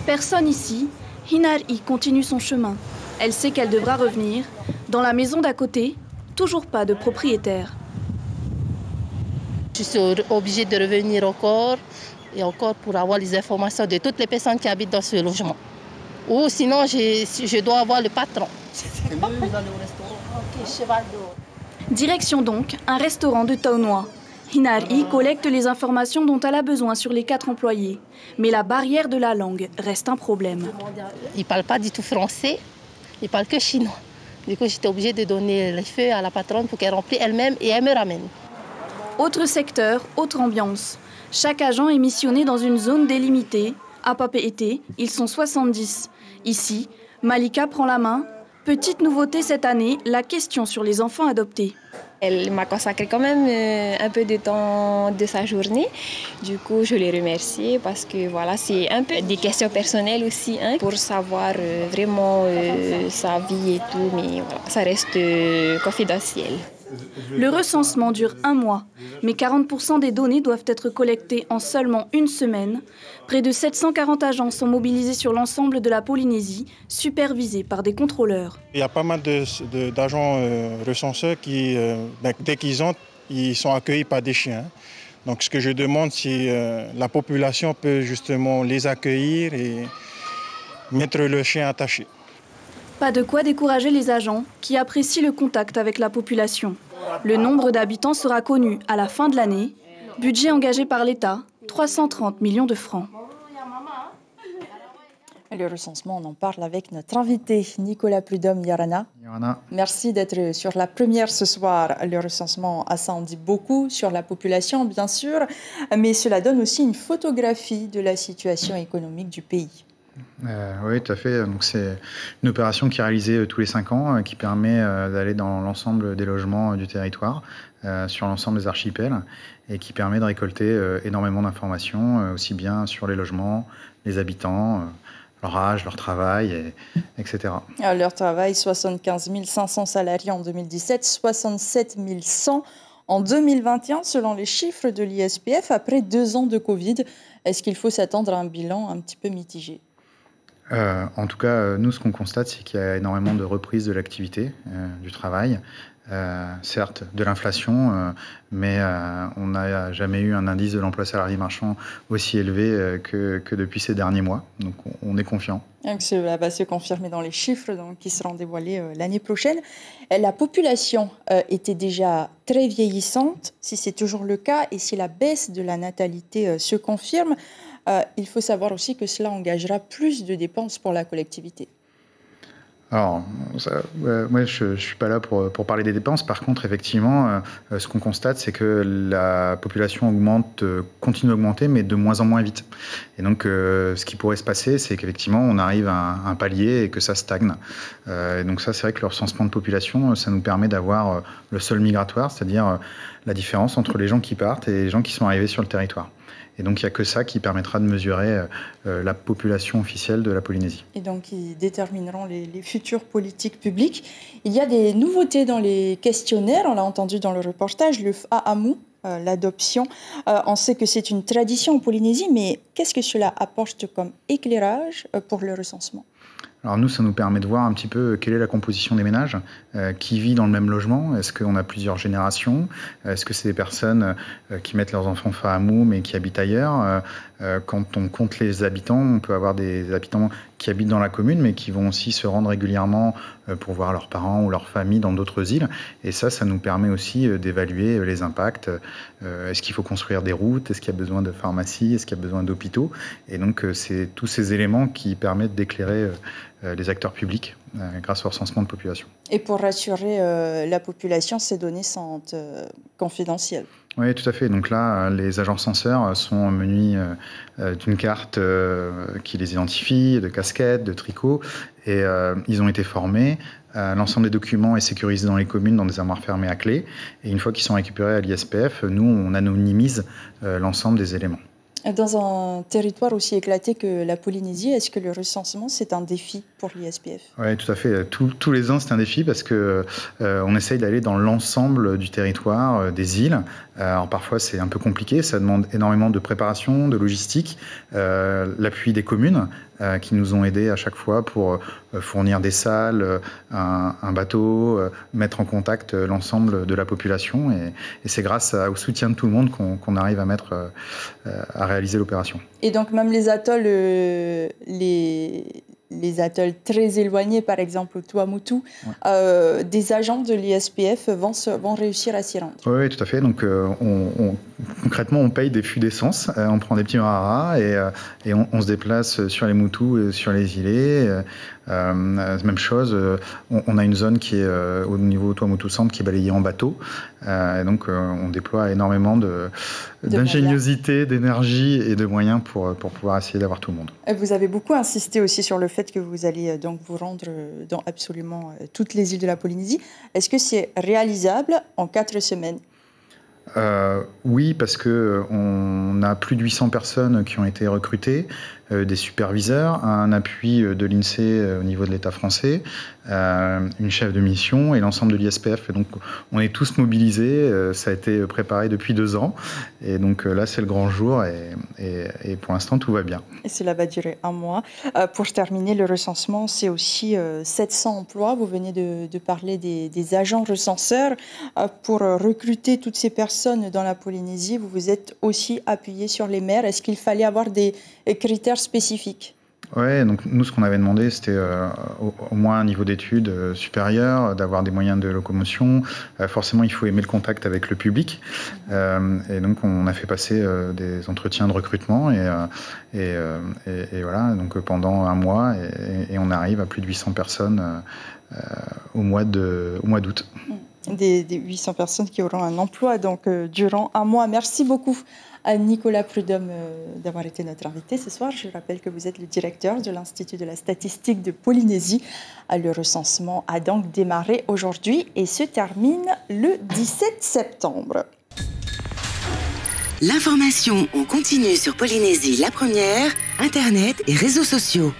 Personne ici. Hinari continue son chemin. Elle sait qu'elle devra revenir. Dans la maison d'à côté, toujours pas de propriétaire. Je suis obligée de revenir encore et encore pour avoir les informations de toutes les personnes qui habitent dans ce logement. Ou sinon, je dois avoir le patron. Direction donc un restaurant de Taonois. Hinari collecte les informations dont elle a besoin sur les 4 employés. Mais la barrière de la langue reste un problème. Ils ne parlent pas du tout français, ils parlent que chinois. Du coup, j'étais obligée de donner les feuilles à la patronne pour qu'elle remplisse elle-même et elle me ramène. Autre secteur, autre ambiance. Chaque agent est missionné dans une zone délimitée. À Papeete, ils sont 70. Ici, Malika prend la main. Petite nouveauté cette année, la question sur les enfants adoptés. Elle m'a consacré quand même un peu de temps de sa journée. Du coup, je les remercie parce que voilà, c'est un peu des questions personnelles aussi pour savoir vraiment sa vie et tout, mais voilà, ça reste confidentiel. Le recensement dure 1 mois, mais 40% des données doivent être collectées en seulement 1 semaine. Près de 740 agents sont mobilisés sur l'ensemble de la Polynésie, supervisés par des contrôleurs. Il y a pas mal d'agents recenseurs qui, dès qu'ils entrent, ils sont accueillis par des chiens. Donc ce que je demande, c'est la population peut justement les accueillir et mettre le chien attaché. Pas de quoi décourager les agents qui apprécient le contact avec la population. Le nombre d'habitants sera connu à la fin de l'année. Budget engagé par l'État, 330 millions de francs. Le recensement, on en parle avec notre invité, Nicolas Prudhomme-Yarana. Merci d'être sur la première ce soir. Le recensement, ça en dit beaucoup sur la population, bien sûr, mais cela donne aussi une photographie de la situation économique du pays. Oui, tout à fait. Donc, c'est une opération qui est réalisée tous les 5 ans, qui permet d'aller dans l'ensemble des logements du territoire, sur l'ensemble des archipels, et qui permet de récolter énormément d'informations, aussi bien sur les logements, les habitants, leur âge, leur travail, etc. Leur travail, 75 500 salariés en 2017, 67 100 en 2021, selon les chiffres de l'ISPF, après 2 ans de Covid. Est-ce qu'il faut s'attendre à un bilan un petit peu mitigé ? En tout cas, nous, ce qu'on constate, c'est qu'il y a énormément de reprise de l'activité, du travail. Certes, de l'inflation, mais on n'a jamais eu un indice de l'emploi salarié marchand aussi élevé que depuis ces derniers mois. Donc, on est confiant. Cela va se confirmer dans les chiffres qui seront dévoilés l'année prochaine. La population était déjà très vieillissante, si c'est toujours le cas, et si la baisse de la natalité se confirme, il faut savoir aussi que cela engagera plus de dépenses pour la collectivité. Alors, moi, je ne suis pas là pour parler des dépenses. Par contre, effectivement, ce qu'on constate, c'est que la population continue d'augmenter, mais de moins en moins vite. Et donc, ce qui pourrait se passer, c'est qu'effectivement, on arrive à un palier et que ça stagne. Et donc ça, c'est vrai que le recensement de population, ça nous permet d'avoir le sol migratoire, c'est-à-dire la différence entre les gens qui partent et les gens qui sont arrivés sur le territoire. Et donc, il n'y a que ça qui permettra de mesurer la population officielle de la Polynésie. Et donc, ils détermineront les futures politiques publiques. Il y a des nouveautés dans les questionnaires. On l'a entendu dans le reportage, le fa'amu, l'adoption. On sait que c'est une tradition en Polynésie, mais qu'est-ce que cela apporte comme éclairage pour le recensement ? Alors nous, ça nous permet de voir un petit peu quelle est la composition des ménages, qui vit dans le même logement. Est-ce qu'on a plusieurs générations ? Est-ce que c'est des personnes qui mettent leurs enfants fa'amu mais qui habitent ailleurs ? Quand on compte les habitants, on peut avoir des habitants qui habitent dans la commune mais qui vont aussi se rendre régulièrement pour voir leurs parents ou leur famille dans d'autres îles. Et ça nous permet aussi d'évaluer les impacts. Est-ce qu'il faut construire des routes ? Est-ce qu'il y a besoin de pharmacies ? Est-ce qu'il y a besoin d'hôpitaux ? Et donc, c'est tous ces éléments qui permettent d'éclairer les acteurs publics grâce au recensement de population. Et pour rassurer la population, ces données sont confidentielles. Oui, tout à fait. Donc là, les agents censeurs sont munis d'une carte qui les identifie, de casquettes, de tricots, et ils ont été formés. L'ensemble des documents est sécurisé dans les communes dans des armoires fermées à clé. Et une fois qu'ils sont récupérés à l'ISPF, nous, on anonymise l'ensemble des éléments. Dans un territoire aussi éclaté que la Polynésie, est-ce que le recensement, c'est un défi pour l'ISPF? Oui, tout à fait. Tous les ans, c'est un défi parce que on essaye d'aller dans l'ensemble du territoire, des îles. Alors parfois, c'est un peu compliqué. Ça demande énormément de préparation, de logistique, l'appui des communes qui nous ont aidés à chaque fois pour fournir des salles, un bateau, mettre en contact l'ensemble de la population. Et c'est grâce au soutien de tout le monde qu'on arrive à réaliser l'opération. Et donc même les atolls, les atolls très éloignés, par exemple au Tuamotu, des agents de l'ISPF vont réussir à s'y rendre. Oui, tout à fait. Donc concrètement, on paye des fûts d'essence, on prend des petits mararas et on se déplace sur les Moutous et sur les îlets. Même chose, on a une zone qui est au niveau Tuamotu Centre qui est balayée en bateau. Et donc on déploie énormément d'ingéniosité, d'énergie et de moyens pour pouvoir essayer d'avoir tout le monde. Et vous avez beaucoup insisté aussi sur le fait que vous allez donc vous rendre dans absolument toutes les îles de la Polynésie. Est-ce que c'est réalisable en 4 semaines ? Oui, parce qu'on a plus de 800 personnes qui ont été recrutées, des superviseurs, un appui de l'INSEE au niveau de l'État français, une chef de mission et l'ensemble de l'ISPF. Et donc, on est tous mobilisés. Ça a été préparé depuis 2 ans. Et donc là, c'est le grand jour. Et pour l'instant, tout va bien. Et cela va durer 1 mois. Pour terminer, le recensement, c'est aussi 700 emplois. Vous venez de parler des agents recenseurs. Pour recruter toutes ces personnes dans la Polynésie, vous vous êtes aussi appuyé sur les maires. Est-ce qu'il fallait avoir des critères spécifiques ? Oui, donc nous, ce qu'on avait demandé, c'était au moins un niveau d'études supérieur, d'avoir des moyens de locomotion. Forcément, il faut aimer le contact avec le public. Et donc, on a fait passer des entretiens de recrutement. Et voilà, donc pendant 1 mois, et on arrive à plus de 800 personnes au mois d'août. Des 800 personnes qui auront un emploi donc, durant 1 mois. Merci beaucoup à Nicolas Prudhomme d'avoir été notre invité ce soir. Je rappelle que vous êtes le directeur de l'Institut de la statistique de Polynésie. Le recensement a donc démarré aujourd'hui et se termine le 17 septembre. L'information en continu sur Polynésie la première, Internet et réseaux sociaux.